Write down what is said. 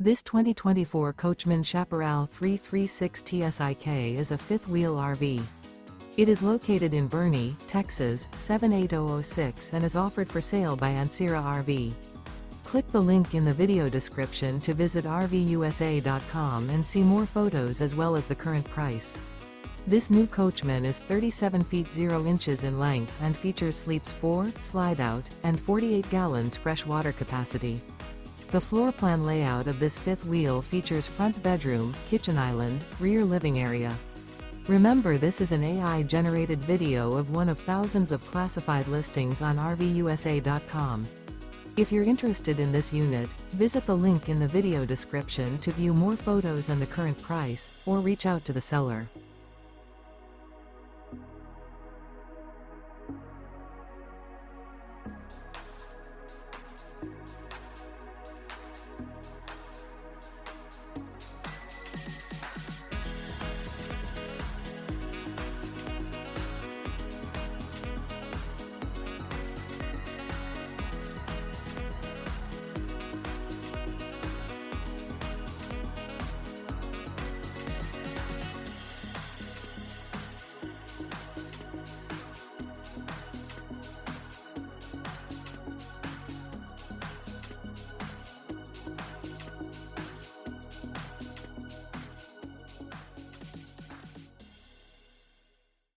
This 2024 Coachmen Chaparral 336 TSIK is a fifth-wheel RV. It is located in Boerne, Texas, 78006 and is offered for sale by Ancira RV. Click the link in the video description to visit RVUSA.com and see more photos as well as the current price. This new Coachmen is 37 feet 0 inches in length and features sleeps 4, Slideout, and 48 gallons fresh water capacity. The floor plan layout of this fifth wheel features front bedroom, kitchen island, rear living area. Remember, this is an AI-generated video of one of thousands of classified listings on RVUSA.com. If you're interested in this unit, visit the link in the video description to view more photos and the current price, or reach out to the seller.